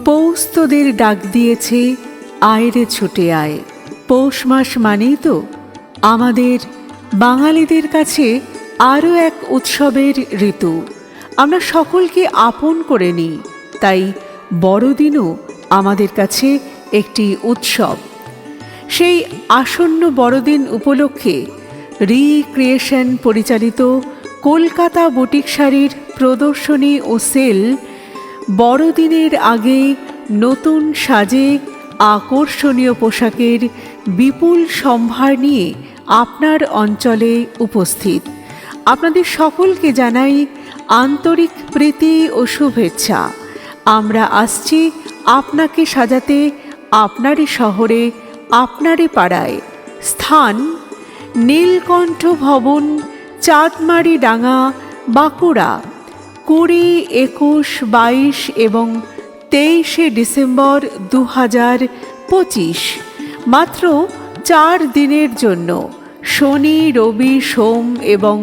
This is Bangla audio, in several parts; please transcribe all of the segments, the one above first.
পৌষ তোদের ডাক দিয়েছে, আয় রে ছুটে আয়। পৌষ মাস মানেই তো আমাদের বাঙালিদের কাছে আরও এক উৎসবের ঋতু। আমরা সকলকে আপন করে নিই, তাই বড়দিনও আমাদের কাছে একটি উৎসব। সেই আসন্ন বড়দিন উপলক্ষে রিক্রিয়েশন পরিচালিত কলকাতা বুটিক শাড়ির প্রদর্শনী ও সেল বড়দিনের আগে নতুন সাজে আকর্ষণীয় পোশাকের বিপুল সম্ভার নিয়ে আপনার অঞ্চলে উপস্থিত। আপনাদের সকলকে জানাই আন্তরিক প্রীতি ও শুভেচ্ছা। আমরা আসছি আপনাকে সাজাতে আপনারই শহরে, আপনারই পাড়ায়। স্থান নীলকণ্ঠ ভবন, চাঁদমারি ডাঙ্গা, বাঁকুড়া। 20, 21, 22 এবং 23 ডিসেম্বর 2025। মাত্র 4 দিনের জন্য, শনি, রবি, সোম এবং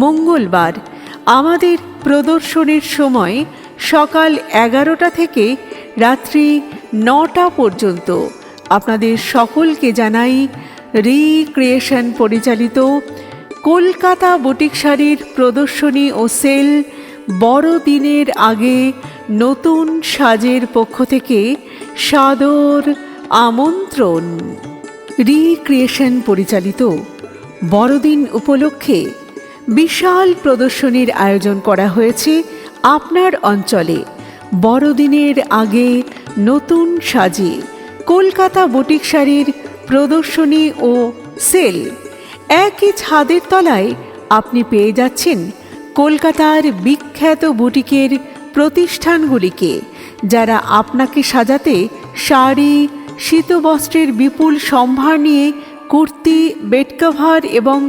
মঙ্গলবার। আমাদের প্রদর্শনীর সময় সকাল 11টা থেকে রাত্রি 9টা পর্যন্ত। আপনাদের সকলকে জানাই রিক্রিয়েশন পরিচালিত কলকাতা বুটিক শাড়ির প্রদর্শনী ও সেল বড়দিনের আগে নতুন সাজের পক্ষ থেকে সাদর আমন্ত্রণ। রিক্রিয়েশন পরিচালিত বড়দিন উপলক্ষে বিশাল প্রদর্শনীর আয়োজন করা হয়েছে আপনার অঞ্চলে। বড়দিনের আগে নতুন সাজে কলকাতা বুটিক শাড়ির প্রদর্শনী ও সেল। একই ছাদের তলায় আপনি পেয়ে যাচ্ছেন কলকাতার বিখ্যাত বুটিকের প্রতিষ্ঠানগুলিকে, যারা আপনাকে সাজাতে শাড়ি, শীতবস্ত্রের বিপুল সম্ভার নিয়ে, কুর্তি, বেড কভার এবং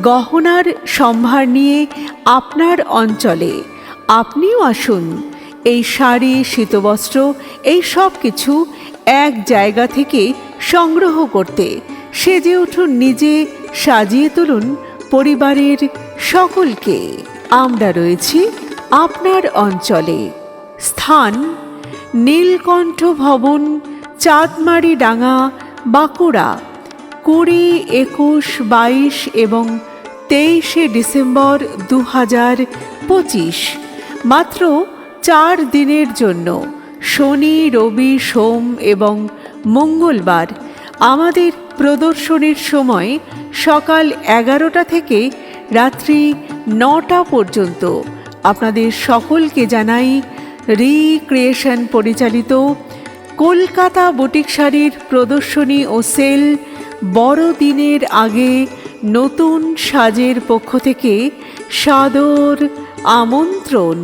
গহনার সম্ভার নিয়ে আপনার অঞ্চলে। আপনিও আসুন এই শাড়ি, শীতবস্ত্র এই সব কিছু এক জায়গা থেকে সংগ্রহ করতে। সেজে উঠুন নিজে, সাজিয়ে তুলুন পরিবারের সকলকে। আমরা রয়েছি আপনার অঞ্চলে। স্থান নীলকণ্ঠ ভবন, চাঁদমারি ডাঙ্গা, বাঁকুড়া। 20, 21, 22 এবং 23 ডিসেম্বর 2025। মাত্র 4 দিনের জন্য, শনি, রবি, সোম এবং মঙ্গলবার। আমাদের প্রদর্শনীর সময় সকাল 11টা থেকে রাত্রি 9টা পর্যন্ত। আপনাদের সকলকে জানাই রিক্রিয়েশন পরিচালিত কলকাতা বুটিক শাড়ির প্রদর্শনী ও সেল বড়দিনের আগে নতুন সাজের পক্ষ থেকে সাদর আমন্ত্রণ।